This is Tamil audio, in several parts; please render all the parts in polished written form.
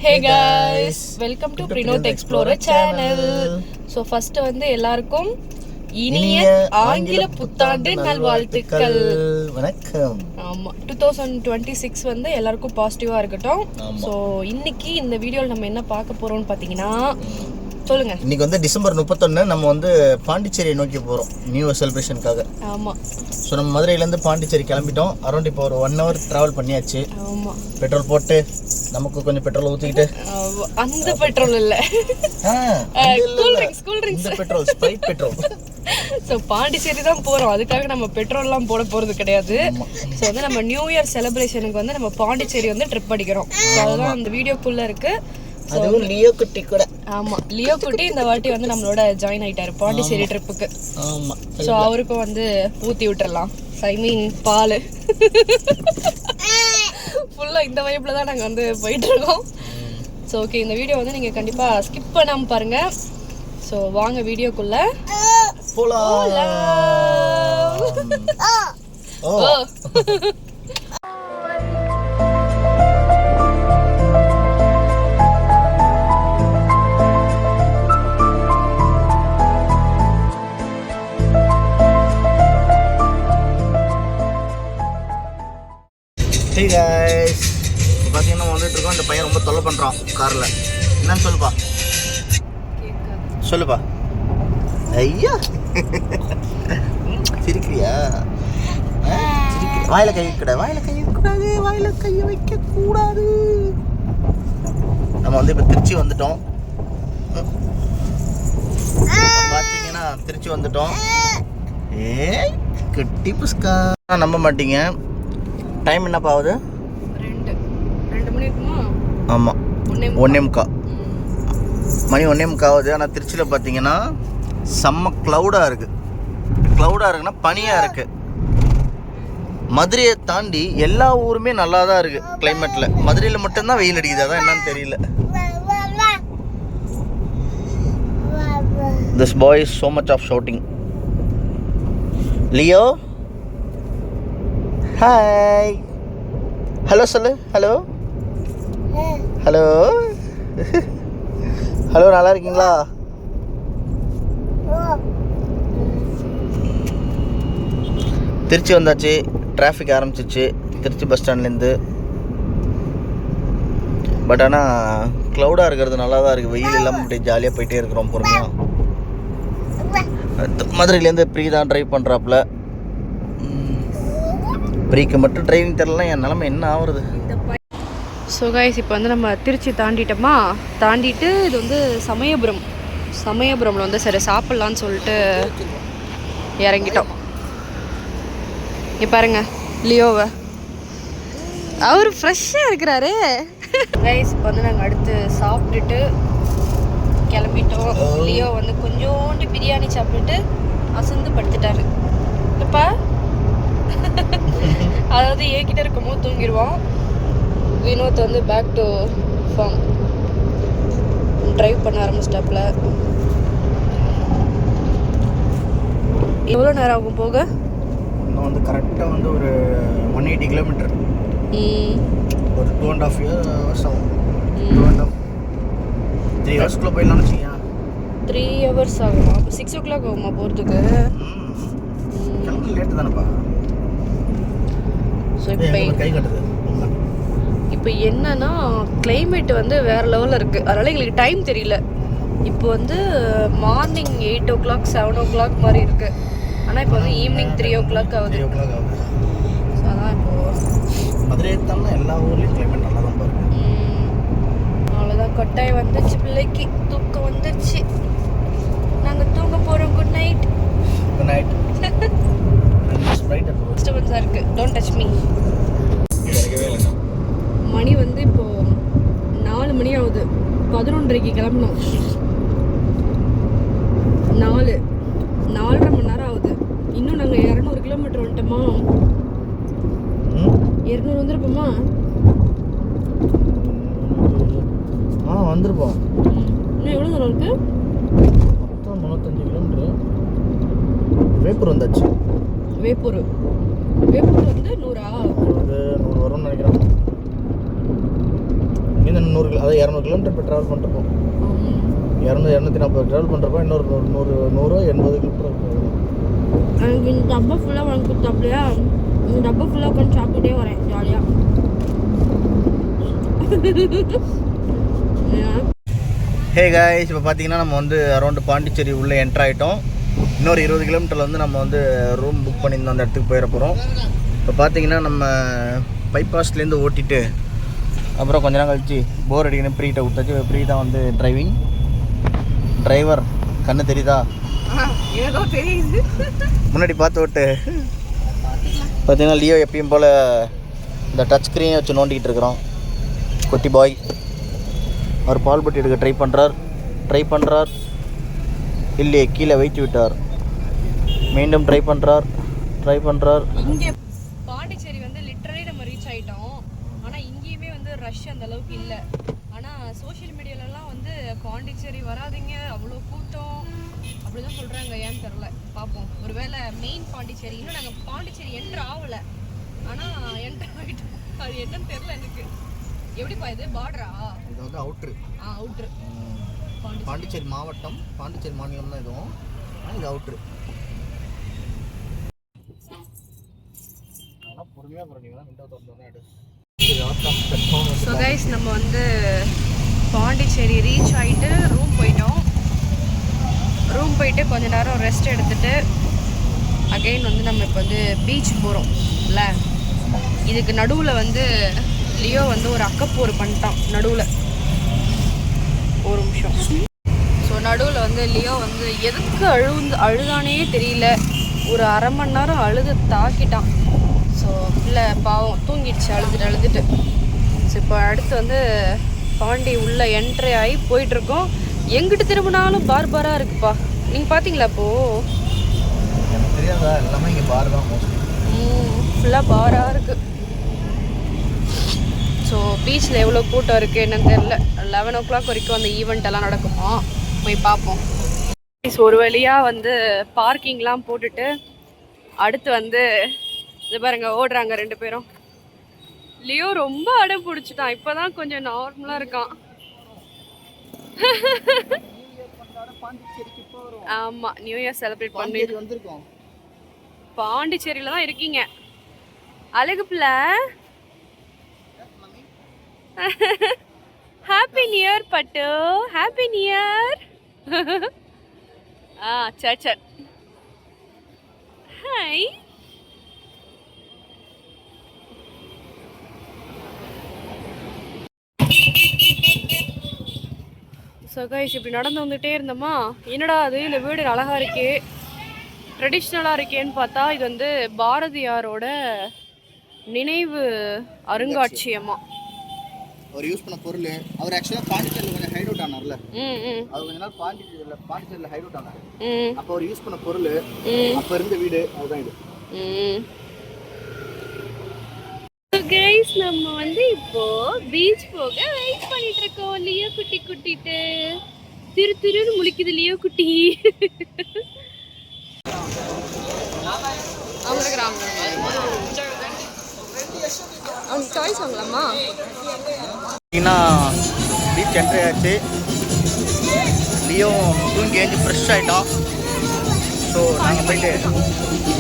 Hey guys, welcome to Prinoth Explorer channel. So first வந்து எல்லாருக்கும் இனிய ஆங்கில புத்தாண்டு நல்வாழ்த்துக்கள். வணக்கம். ஆமா 2026 வந்து எல்லாருக்கும் பாசிட்டிவா இருக்கட்டும். ஸோ இன்னைக்கு இந்த வீடியோவில் நம்ம என்ன பார்க்க போறோம்னு பார்த்தீங்கன்னா சொல்லுங்க. இன்னைக்கு வந்து டிசம்பர் 31 நம்ம வந்து பாண்டிச்சேரியை நோக்கி போகிறோம் நியூ இயர் செலிப்ரேஷனுக்காக. ஆமாம். ஸோ நம்ம மதுரையிலேருந்து பாண்டிச்சேரி கிளம்பிட்டோம். அரௌண்ட் இப்போ ஒரு 1 hour ட்ராவல் பண்ணியாச்சு. ஆமாம். பெட்ரோல் போட்டு நமக்கு கொஞ்சம் பெட்ரோல் ஊற்றிக்கிட்டு அந்த பெட்ரோல் இல்லை இந்த petrol Sprite petrol. So Pondicherry தான் போகிறோம், அதுக்காக நம்ம பெட்ரோல்லாம் போட போகிறது கிடையாது. ஸோ வந்து நம்ம நியூ இயர் செலிப்ரேஷனுக்கு வந்து நம்ம பாண்டிச்சேரி வந்து ட்ரிப் அடிக்கிறோம். ஸோ அதுதான் அந்த வீடியோக்குள்ளே இருக்குது. அதுவும் லியோ குட்டி கூட. ஆமாம், லியோ குட்டி இந்த வாட்டி வந்து நம்மளோட ஜாயின் ஆகிட்டாரு பாண்டிச்சேரி ட்ரிப்புக்கு. ஆமாம். ஸோ அவருக்கும் வந்து ஊற்றி விட்டுறலாம். ஐ மீன் பால் ஃபுல்லாக இந்த வைப்பில் தான் நாங்கள் வந்து போயிட்டுருக்கோம். ஸோ ஓகே, இந்த வீடியோ வந்து நீங்கள் கண்டிப்பாக ஸ்கிப் பண்ணாமல் பாருங்கள். ஸோ வாங்க வீடியோக்குள்ளே போலாம். Hey guys, இப்போ பார்த்தீங்கன்னா வந்துட்டு இருக்கோம். இந்த பையன் ரொம்ப தொல்லை பண்ணுறான் காரில். என்னன்னு சொல்லுப்பா, சொல்லுப்பா. ஐயா சிரிக்கிறியா? வாயில கை வைக்கூடாது, வாயில கை வைக்கக்கூடாது, வாயில கை வைக்கக்கூடாது. நம்ம வந்து இப்போ திருச்சி வந்துட்டோம். பார்த்தீங்கன்னா திருச்சி வந்துட்டோம். ஏய் கட்டி புஸ்கா, நம்ப மாட்டீங்க. டைம் என்னப்பா ஆகுது? 2 மணி இருக்குமா? ஆமாம், 1:45 மணி 1:45 ஆகுது. ஆனால் திருச்சியில் பார்த்தீங்கன்னா செம்ம க்ளவுடாக இருக்குது. க்ளவுடாக இருக்குன்னா பனியாக இருக்குது. மதுரையை தாண்டி எல்லா ஊருமே நல்லா தான் இருக்குது கிளைமேட்டில். மதுரையில் மட்டும்தான் வெயில் அடிக்குது, அதான் என்னன்னு தெரியல. This boy is so much of shouting. Leo, hi, hello சொல்லு. ஹலோ ஹலோ ஹலோ, நல்லா இருக்கீங்களா? திருச்சி வந்தாச்சு. டிராஃபிக் ஆரம்பிச்சிச்சு திருச்சி பஸ் ஸ்டாண்ட்லேருந்து. பட் ஆனால் க்ளவுடாக இருக்கிறது நல்லா தான் இருக்குது. வெயில் இல்லாமல் அப்படியே ஜாலியாக போயிட்டே இருக்கிறோம் பொறுமையாக. மதுரையிலேருந்து ப்ரீ தான் ட்ரைவ் பண்ணுறாப்புல. ப்ரீக்கு மட்டும் டிரைவிங் தெரியலாம், என் நிலமை என்ன ஆகுறது. ஸோ கைஸ், இப்போ வந்து நம்ம திருச்சி தாண்டிட்டோமா. தாண்டிட்டு இது வந்து சமயபுரமில் வந்து சரி சாப்பிட்லான்னு சொல்லிட்டு இறங்கிட்டோம். இங்கே பாருங்க லியோவை, அவர் ஃப்ரெஷ்ஷாக இருக்கிறாரு. கைஸ், இப்போ வந்து நாங்கள் அடுத்து சாப்பிட்டுட்டு கிளம்பிட்டோம். லியோ வந்து கொஞ்சோண்டு பிரியாணி சாப்பிட்டுட்டு அசந்து படுத்துட்டாரு. இல்லைப்பா, அதாவது ஏகிட்ட இருக்கும்போது தூங்கிடுவான். வினோத் வந்து பேக் டு ஃபார்ம் ட்ரைவ் பண்ண ஆரம்பிச்சிட்டாப்புல. எவ்வளோ நேரம் ஆகும் போக? இன்னும் வந்து கரெக்டாக வந்து ஒரு 180 கிலோமீட்டர். ஒரு 2.5 hours ஆகும். 3 ஹவர்ஸ்க்குள்ளே போயிடலாம்னு வச்சுக்கோங்க. 3 hours ஆகுமா? அப்போ 6 o'clock ஆகுமா போகிறதுக்கு? கிளம்பி லேட்டு தானேப்பா. ஸோ இப்போ என்னன்னா கிளைமேட் வந்து வேறு லெவலில் இருக்குது, அதனால் எங்களுக்கு டைம் தெரியல. இப்போ வந்து மார்னிங் 8 o'clock 7 o'clock மாதிரி இருக்குது. ஆனால் இப்போ வந்து ஈவினிங் 3 o'clock ஆகுது. ஸோ அதான் இப்போது மதுரை தானே எல்லா ஊர்லேயும் கிளைமேட் நல்லா தான் பாருங்க. அவ்வளோதான், கொட்டாய் வந்துச்சு, பிள்ளைக்கு தூக்கம் வந்துச்சு, நாங்கள் தூங்க போகிறோம். Good night. Good night. டிஸ்டர்பன்ஸாக இருக்குது, டோன்ட் டச் மீ. மணி வந்து இப்போது 4 மணி ஆகுது. 11:30 கிளம்பணும். 4.5 மணி நேரம் ஆகுது. இன்னும் நாங்கள் 200 கிலோமீட்டர் வந்துட்டோமா? 200 வந்துருப்போமா? வந்துருப்போம். இன்னும் எவ்வளோ தூரம் இருக்குது? மொத்தம் 35 கிலோமீட்டர். வேப்பூர் வந்தாச்சு. வேப்பூர் வந்து 100 வரும்னு நினைக்கிறேன். இங்கே 100 அதாவது 200 கிலோமீட்டர் இப்போ ட்ராவல் பண்ணிருக்கோம். 240 ட்ராவல் பண்ணுறப்போ இன்னொரு 180 கிலோமீட்டர் இருக்கும். எனக்கு இந்த டப்பா ஃபுல்லாக வாங்கி கொடுத்தாப்லையா, இந்த டப்பா ஃபுல்லாக உட்காந்து சாப்பிட்டுட்டே வரேன் ஜாலியாக. ஹே காய்ஸ், இப்போ பார்த்தீங்கன்னா நம்ம வந்து அரௌண்டு பாண்டிச்சேரி உள்ளே என்ட்ரு ஆகிட்டோம். இன்னொரு 20 கிலோமீட்டரில் வந்து நம்ம வந்து ரூம் புக் பண்ணியிருந்தோம், அந்த இடத்துக்கு போயிட போகிறோம். இப்போ பார்த்தீங்கன்னா நம்ம பைபாஸ்லேருந்து ஓட்டிட்டு அப்புறம் கொஞ்ச நேரம் கழிச்சு போர் அடிக்கணும், ப்ரீட்டை விட்டாச்சு. ப்ரீ தான் வந்து டிரைவர் கண்ணு தெரியுதா? ஏதோ தெரியுது. முன்னாடி பார்த்து விட்டு பார்த்தீங்கன்னா லியோ எப்பயும் போல் இந்த டச் ஸ்க்ரீனை வச்சு நோண்டிக்கிட்டு இருக்கிறோம். குட்டி பாய் அவர் பால் பட்டி எடுக்க ட்ரை பண்ணுறார். இல்லையே, கீழே வைத்து விட்டார். மீண்டும் ட்ரை பண்ணுறார். இங்கே பாண்டிச்சேரி வந்து லிட்டரலி நம்ம ரீச் ஆகிட்டோம். ஆனால் இங்கேயுமே வந்து ரஷ் அந்த அளவுக்கு இல்லை. ஆனால் சோஷியல் மீடியாலலாம் வந்து பாண்டிச்சேரி வராதிங்க, அவ்வளோ கூட்டம் அப்படி தான் சொல்கிறாங்க. ஏன்னு தெரில, பார்ப்போம். ஒருவேளை மெயின் பாண்டிச்சேரி, இன்னும் நாங்கள் பாண்டிச்சேரி என்ட்ரு ஆகலை, ஆனால் என்ட்ரு ஆகிட்டோம். அது என்னன்னு தெரில எனக்கு. எப்படிப்பா இது பார்டரா? இது வந்து அவுட்ரு. அவுட்ரு பாண்டிச்சேரி மாவட்டம், பாண்டிச்சேரி மாநிலம் தான் இதுவும். இது அவுட்ரு. ஸோ கைஸ், நம்ம வந்து பாண்டிச்சேரி ரீச் ஆகிட்டு ரூம் போயிட்டோம். ரூம் போயிட்டு கொஞ்ச நேரம் ரெஸ்ட் எடுத்துட்டு அகெயின் வந்து நம்ம இப்போ வந்து பீச் போகிறோம் இல்லை. இதுக்கு நடுவில் வந்து லியோ வந்து ஒரு அக்கப்போர் பண்ணிட்டான் நடுவில். ஒரு நிமிஷம். ஸோ நடுவில் வந்து லியோ வந்து எதுக்கு அழுதானே தெரியல. ஒரு அரை மணி நேரம் அழுது தாக்கிட்டான். ஸோ பிள்ளை பாவம் தூங்கிடுச்சு அழுதுட்டு. ஸோ இப்போ அடுத்து வந்து பாண்டி உள்ளே என்ட்ரி ஆகி போயிட்டுருக்கோம். எங்கிட்டு திரும்பினாலும் பாராக இருக்குப்பா. நீங்கள் பார்த்தீங்களா இப்போது? எனக்கு தெரியாதா, எல்லாமே இங்கே பார் தான் ஃபுல்லாக பாராக இருக்குது. ஸோ பீச்சில் எவ்வளோ கூட்டம் இருக்குது என்னன்னு தெரில. 11 o'clock வரைக்கும் அந்த ஈவெண்ட் எல்லாம் நடக்குமா, போய் பார்ப்போம். ஒரு வழியாக வந்து பார்க்கிங்லாம் போட்டுட்டு அடுத்து வந்து இது பாருங்க ஓடுறாங்க 2 பேரும். லியோ ரொம்ப அடம் பிடிச்சிட்டான். இப்போ தான் கொஞ்சம் நார்மலாக இருக்கான். ஆமாம், நியூ இயர் செலிப்ரேட் பண்ணி வந்திருக்கோம். பாண்டிச்சேரியில் தான் இருக்கீங்க. அழகு பிள்ளை. ஹாப்பி நியூ இயர் பட்டு. Happy new year. சரி. ஹாய். ஸோ கைஸ், இப்படி நடந்து வந்துகிட்டே இருந்தோமா, என்னடா அது இந்த வீடு அழகாக இருக்கே, ட்ரெடிஷ்னலாக இருக்கேன்னு பார்த்தா இது வந்து பாரதியாரோட நினைவு அருங்காட்சியமா. அவர் யூஸ் பண்ண பொருள். அவர் ஆக்சுவலாக பாண்டிச்சேரியில் கொஞ்சம் ஹைட் அவுட் ஆனார்ல. அவர் கொஞ்ச நாள் பாண்டிச்சேரியில் ஹைட் அவுட் ஆனார். அப்போ அவர் யூஸ் பண்ண பொருள், அப்போ இருந்த வீடு அதுதான் இது. கைஸ், நம்ம வந்து இப்போ பீச் போக வெயிட் பண்ணிட்டு இருக்கோம். லியோ குட்டி குட்டிட்டு திருன்னு முழிக்குது லியோ குட்டி. அவங்க டாய்ஸ் வாங்கலாமா? பீச் என்ட்ரி ஆச்சு. லியோ தூங்கி எழுந்து ஃப்ரெஷ் ஆகிட்டோம். ஸோ நாங்கள் போயிட்டு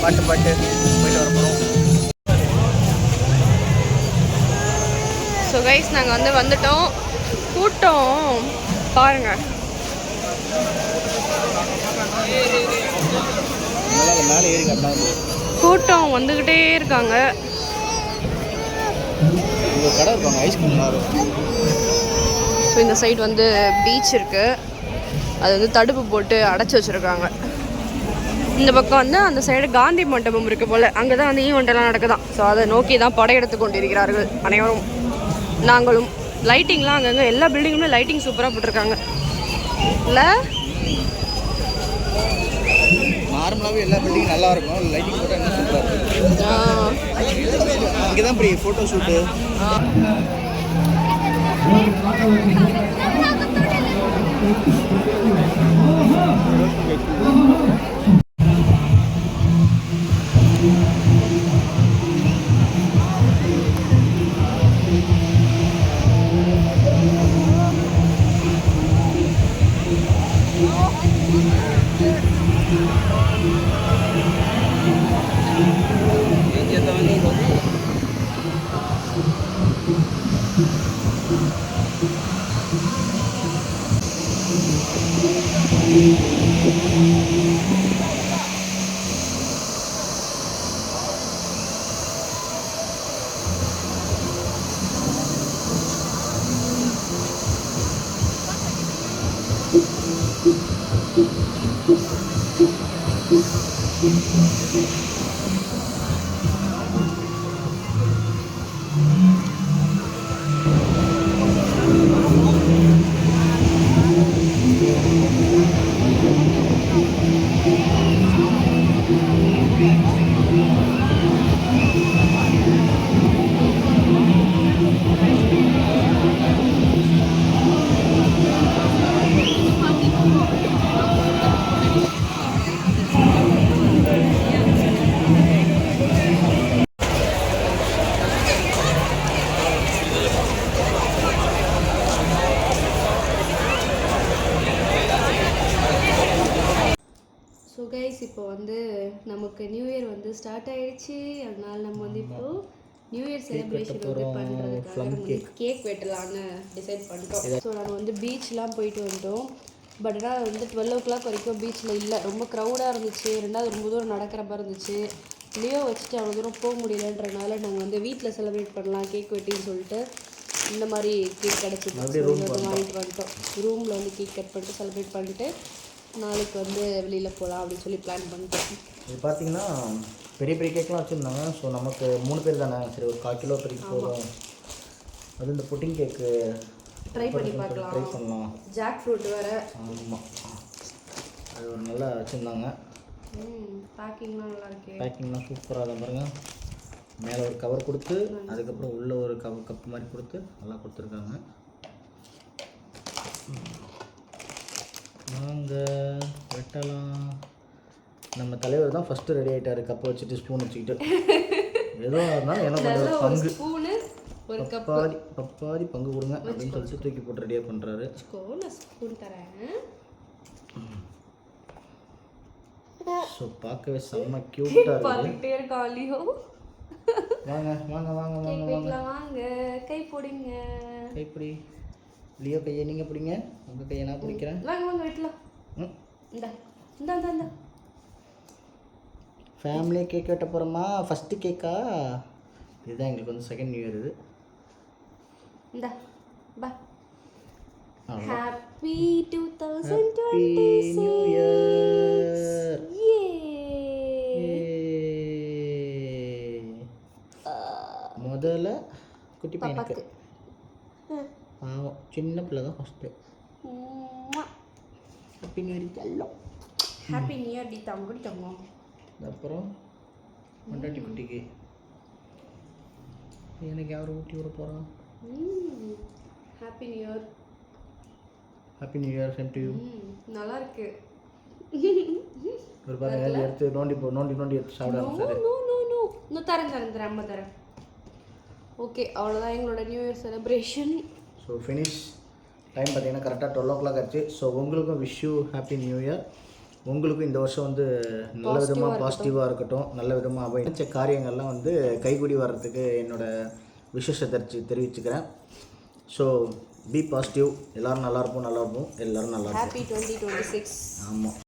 பாட்டு போயிட்டு வர போகிறோம். ஸோ கைஸ், நாங்கள் வந்துட்டோம். கூட்டம் பாருங்க. மேலே ஏறி கூட்டம் வந்துக்கிட்டே இருக்காங்க. கடை இருக்காங்க, ஐஸ்கிரீம். ஸோ இந்த சைடு வந்து பீச் இருக்குது. அது வந்து தடுப்பு போட்டு அடைச்சி வச்சுருக்காங்க. இந்த பக்கம் வந்து அந்த சைடு காந்தி மண்டபம் இருக்குது போல். அங்கே தான் வந்து ஈவெண்ட்டெல்லாம் நடக்குதான். ஸோ அதை நோக்கி தான் படையெடுத்து கொண்டிருக்கிறார்கள் அனைவரும், நாங்களும். லைட்டிங்லாம் அங்கங்கே எல்லா பில்டிங்குமே லைட்டிங் சூப்பராக போட்டிருக்காங்க இல்லை? நார்மலாகவே எல்லா பில்டிங்கும் நல்லா இருக்கும். லைட்டிங் போட்டால் இன்னும் சூப்பராக இருக்கும். இங்கே தான் இப்படி ஃபோட்டோ ஷூட்டு. ஸோ கைஸ் இப்போ வந்து நமக்கு நியூ இயர் வந்து ஸ்டார்ட் ஆயிடுச்சு. அதனால நம்ம வந்து இப்போ நியூ இயர் செலிப்ரேஷன் வந்து பண்ணுறதுக்காக நம்ம வந்து கேக் வெட்டலான்னு டிசைட் பண்ணிட்டோம். ஸோ நாங்கள் வந்து பீச்லாம் போயிட்டு வந்தோம். பட் ஆனால் வந்து 12 o'clock வரைக்கும் பீச்சில் இல்லை, ரொம்ப க்ரௌடாக இருந்துச்சு. ரெண்டாவது ரொம்ப தூரம் நடக்கிற மாதிரி இருந்துச்சு. லியோ வச்சுட்டு அவ்வளோ தூரம் போக முடியலன்றனால நாங்கள் வந்து வீட்டில் செலிப்ரேட் பண்ணலாம் கேக் வெட்டின்னு சொல்லிட்டு இந்த மாதிரி கேக் கிடச்சிது. வாங்கிட்டு வந்துட்டோம். ரூமில் வந்து கேக் கட் பண்ணிட்டு செலிப்ரேட் பண்ணிட்டு நாளைக்கு வந்து வெளியில் போகலாம் அப்படின்னு சொல்லி பிளான் பண்ணிட்டோம். இது பார்த்தீங்கன்னா பெரிய பெரிய கேக்லாம் வச்சுருந்தாங்க. ஸோ நமக்கு 3 பேர் தானே, சரி ஒரு 1/4 கிலோ பெரிய போதும். அது இந்த புட்டிங் கேக்கு ட்ரை பண்ணலாம். ஜாக் ஃப்ரூட் வேறு. ஆமாம், அது ஒரு நல்லா வச்சுருந்தாங்க. பேக்கிங்லாம் நல்லா இருக்கு. பேக்கிங்லாம் சூப்பராக தான் பாருங்கள். மேலே ஒரு கவர் கொடுத்து அதுக்கப்புறம் உள்ளே ஒரு கப்பு மாதிரி கொடுத்து நல்லா கொடுத்துருக்காங்க. நாங்கள் வெட்டலாம். நம்ம தலைவர் தான் ஃபஸ்ட்டு ரெடி ஆகிட்டாரு, கப்பை வச்சுட்டு ஸ்பூன் வச்சுக்கிட்டு. ஏதோ இருந்தாலும் எனக்கு ஒரு பங்கு, ஒரு பப்பாதி பங்கு கொடுங்க அப்படின்னு சொல்லிட்டு தூக்கி போட்டு ரெடியாக பண்ணுறாரு. ஸ்பூன் தரேன். ஸோ பார்க்கவே செம்ம க்யூட்டாக இருக்குது. வாங்க வாங்க வாங்க வாங்க வாங்க வாங்க, கை போடுங்க. கைப்பிடி லியோ, கையை நீங்கள் பிடிங்க, உங்கள் கையை நான் பிடிக்கிறேன். வாங்க வாங்க வெட்டலாம். இந்த இந்த இந்த ஃபேமிலியாக கேக் வெட்ட போகிறோமா? ஃபஸ்ட்டு கேக்கா? இதுதான் எங்களுக்கு வந்து செகண்ட் நியூ இயர். இது இந்த பா ஹாப்பி 2026 நியூ இயர். முதல்ல குட்டி பையனுக்கு, பாவம் சின்ன பிள்ளை தான் ஃபஸ்ட்டு. ஹாப்பி நியூ இயர் எல்லாம். ஹாப்பி நியூ இயர் டி தங்கடி தங்கம். அப்புறம் மண்டாட்டி குட்டிக்கு எனக்கு யார் ஊட்டி விட போகிறான்? Happy new year. Happy new year same to you. நல்லா இருக்கு. ஒரு பாருங்க எடுத்து நோண்டி எடுத்து சாப்பிட ஆரம்பிச்சாரு. நோ தரேன் அம்மா தரேன். ஓகே, அவ்வளோதான் எங்களோட new year celebration. So finish. Time பார்த்தீங்கன்னா கரெக்டாக 12 o'clock ஆச்சு. ஸோ உங்களுக்கும் wish you happy new year. உங்களுக்கும் இந்த வருஷம் வந்து நல்ல விதமாக பாசிட்டிவாக இருக்கட்டும், நல்ல விதமாக அமைச்ச காரியங்கள்லாம் வந்து கைகூடி வர்றதுக்கு என்னோடய விஷயத்தை தெரிவிச்சுக்கிறேன். So be positive. எல்லோரும் நல்லாயிருப்போம், எல்லோரும் நல்லா இருப்போம். ஹாப்பி 2026. ஆமாம்.